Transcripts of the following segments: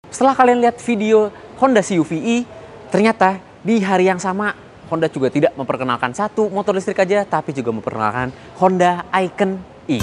Setelah kalian lihat video Honda CUV-e, ternyata di hari yang sama Honda juga tidak memperkenalkan satu motor listrik aja, tapi juga memperkenalkan Honda Icon E.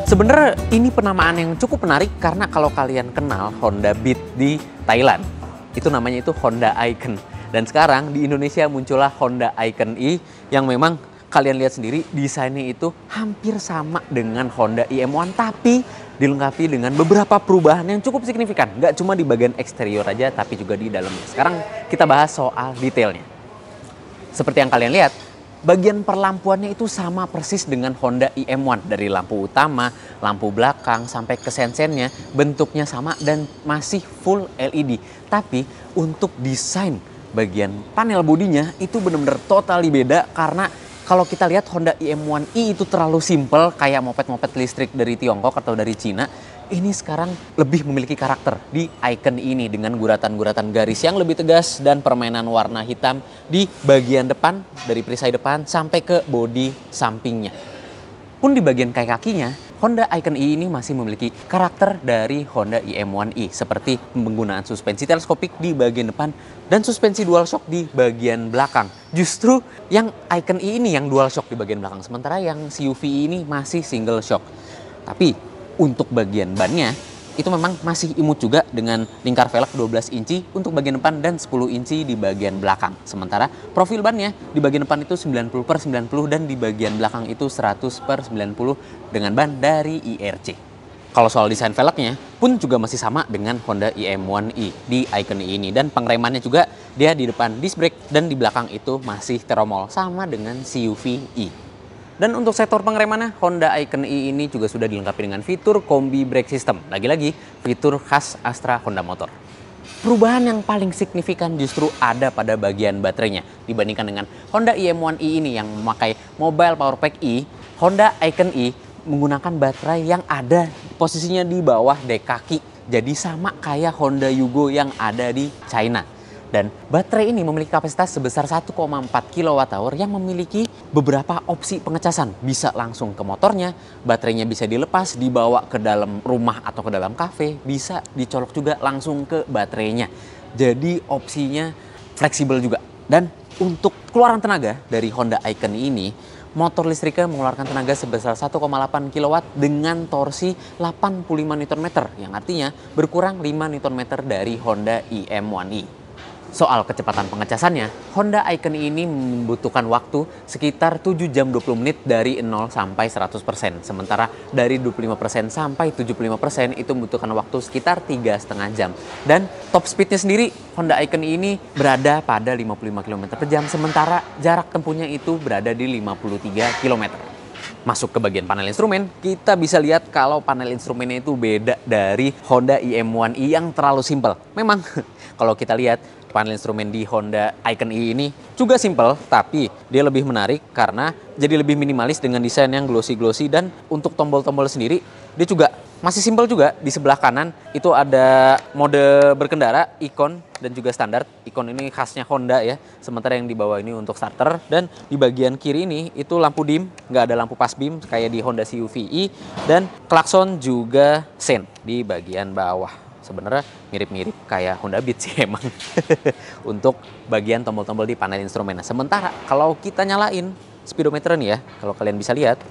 Sebenarnya ini penamaan yang cukup menarik karena kalau kalian kenal Honda Beat di Thailand, itu namanya itu Honda Icon. Dan sekarang di Indonesia muncullah Honda Icon E yang memang kalian lihat sendiri desainnya itu hampir sama dengan Honda IM1, tapi dilengkapi dengan beberapa perubahan yang cukup signifikan. Nggak cuma di bagian eksterior aja, tapi juga di dalamnya. Sekarang kita bahas soal detailnya. Seperti yang kalian lihat, bagian perlampuannya itu sama persis dengan Honda IM1. Dari lampu utama, lampu belakang, sampai ke sensennya, bentuknya sama dan masih full LED. Tapi untuk desain bagian panel bodinya itu benar-benar totally beda, karena kalau kita lihat Honda IM1i itu terlalu simple kayak moped-moped listrik dari Tiongkok atau dari Cina. Ini sekarang lebih memiliki karakter di Icon ini dengan guratan-guratan garis yang lebih tegas dan permainan warna hitam di bagian depan, dari perisai depan sampai ke bodi sampingnya. Pun di bagian kakinya, Honda Icon E ini masih memiliki karakter dari Honda IM1i, seperti penggunaan suspensi teleskopik di bagian depan dan suspensi dual shock di bagian belakang. Justru yang Icon E ini yang dual shock di bagian belakang, sementara yang CUV ini masih single shock. Tapi untuk bagian bannya itu memang masih imut juga dengan lingkar velg 12 inci untuk bagian depan dan 10 inci di bagian belakang. Sementara profil bannya di bagian depan itu 90/90 dan di bagian belakang itu 100/90 dengan ban dari IRC. Kalau soal desain velgnya pun juga masih sama dengan Honda IM1i di Icon E ini. Dan pengeremannya juga dia di depan disc brake dan di belakang itu masih teromol sama dengan CUV-e. Dan untuk sektor pengeremannya, Honda Icon E ini juga sudah dilengkapi dengan fitur Combi Brake System. Lagi-lagi, fitur khas Astra Honda Motor. Perubahan yang paling signifikan justru ada pada bagian baterainya. Dibandingkan dengan Honda IM1i ini yang memakai Mobile Power Pack E, Honda Icon E menggunakan baterai yang ada posisinya di bawah dek kaki. Jadi sama kayak Honda Yugo yang ada di China. Dan baterai ini memiliki kapasitas sebesar 1,4 kWh yang memiliki beberapa opsi pengecasan. Bisa langsung ke motornya, baterainya bisa dilepas, dibawa ke dalam rumah atau ke dalam kafe, bisa dicolok juga langsung ke baterainya. Jadi opsinya fleksibel juga. Dan untuk keluaran tenaga dari Honda Icon ini, motor listriknya mengeluarkan tenaga sebesar 1,8 kW dengan torsi 85 Nm, yang artinya berkurang 5 Nm dari Honda IM1i. Soal kecepatan pengecasannya, Honda Icon ini membutuhkan waktu sekitar 7 jam 20 menit dari 0 sampai 100%. Sementara dari 25% sampai 75% itu membutuhkan waktu sekitar 3,5 jam. Dan top speednya sendiri, Honda Icon ini berada pada 55 km per jam, sementara jarak tempuhnya itu berada di 53 km. Masuk ke bagian panel instrumen, kita bisa lihat kalau panel instrumennya itu beda dari Honda IM1i yang terlalu simpel. Memang kalau kita lihat panel instrumen di Honda Icon E ini juga simple, tapi dia lebih menarik karena jadi lebih minimalis dengan desain yang glossy-glossy. Dan untuk tombol-tombol sendiri, dia juga masih simple juga. Di sebelah kanan itu ada mode berkendara, ikon, dan juga standar. Ikon ini khasnya Honda ya, sementara yang di bawah ini untuk starter. Dan di bagian kiri ini itu lampu dim, nggak ada lampu pass beam kayak di Honda CUV-e. Dan klakson juga sen di bagian bawah. Sebenarnya mirip-mirip kayak Honda Beat sih emang untuk bagian tombol-tombol di panel instrumen. Nah, sementara kalau kita nyalain speedometer nih ya, kalau kalian bisa lihat,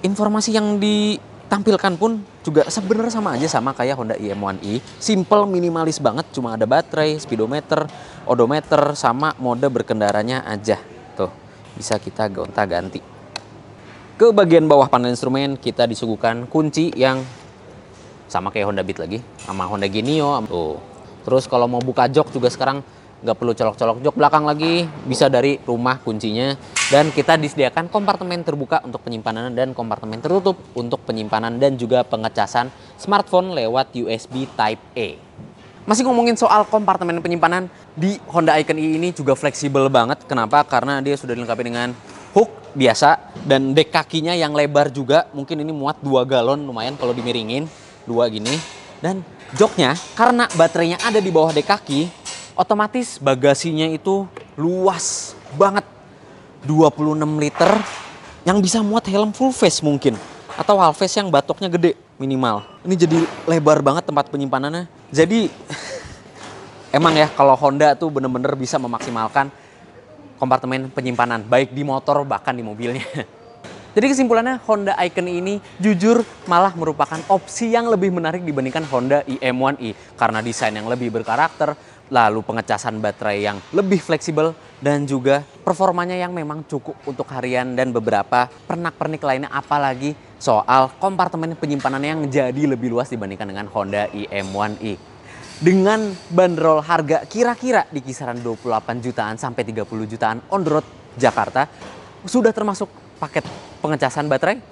informasi yang ditampilkan pun juga sebenarnya sama aja sama kayak Honda IM1i. Simple, minimalis banget, cuma ada baterai, speedometer, odometer, sama mode berkendaranya aja. Tuh, bisa kita gonta-ganti. Ke bagian bawah panel instrumen kita disuguhkan kunci yang sama kayak Honda Beat lagi, sama Honda Genio. Tuh. Terus kalau mau buka jok juga sekarang nggak perlu colok-colok jok belakang lagi, bisa dari rumah kuncinya. Dan kita disediakan kompartemen terbuka untuk penyimpanan dan kompartemen tertutup untuk penyimpanan dan juga pengecasan smartphone lewat USB Type A. Masih ngomongin soal kompartemen penyimpanan, di Honda Icon E ini juga fleksibel banget. Kenapa? Karena dia sudah dilengkapi dengan hook biasa dan dek kakinya yang lebar juga. Mungkin ini muat 2 galon, lumayan kalau dimiringin. 2 gini. Dan joknya, karena baterainya ada di bawah dek kaki, Otomatis bagasinya itu luas banget. 26 liter yang bisa muat helm full face mungkin. Atau half face yang batoknya gede minimal. Ini jadi lebar banget tempat penyimpanannya. Jadi emang ya kalau Honda tuh bener-bener bisa memaksimalkan kompartemen penyimpanan. Baik di motor bahkan di mobilnya. Jadi kesimpulannya Honda Icon ini jujur malah merupakan opsi yang lebih menarik dibandingkan Honda iM1i. Karena desain yang lebih berkarakter, lalu pengecasan baterai yang lebih fleksibel, dan juga performanya yang memang cukup untuk harian dan beberapa pernak-pernik lainnya. Apalagi soal kompartemen penyimpanan yang jadi lebih luas dibandingkan dengan Honda iM1i. Dengan bandrol harga kira-kira di kisaran 28 jutaan sampai 30 jutaan on the road Jakarta, sudah termasuk paket pengecasan baterai.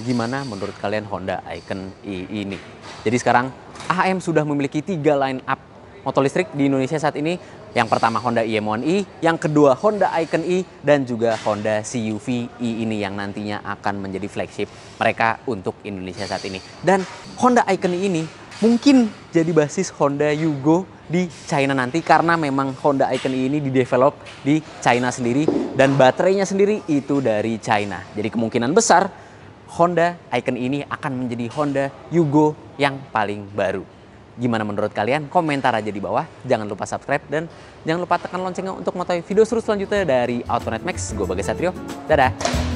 Gimana menurut kalian Honda Icon E ini? Jadi sekarang AHM sudah memiliki 3 line up motor listrik di Indonesia saat ini. Yang pertama Honda iM1i, yang kedua Honda Icon E, dan juga Honda CUV E ini yang nantinya akan menjadi flagship mereka untuk Indonesia saat ini. Dan Honda Icon E ini mungkin jadi basis Honda Yugo di China nanti, karena memang Honda Icon E ini didevelop di China sendiri dan baterainya sendiri itu dari China. Jadi kemungkinan besar Honda Icon ini akan menjadi Honda Yugo yang paling baru. Gimana menurut kalian? Komentar aja di bawah. Jangan lupa subscribe dan jangan lupa tekan loncengnya untuk mengetahui video seru selanjutnya dari Autonet Max. Gue Bagas Satrio. Dadah!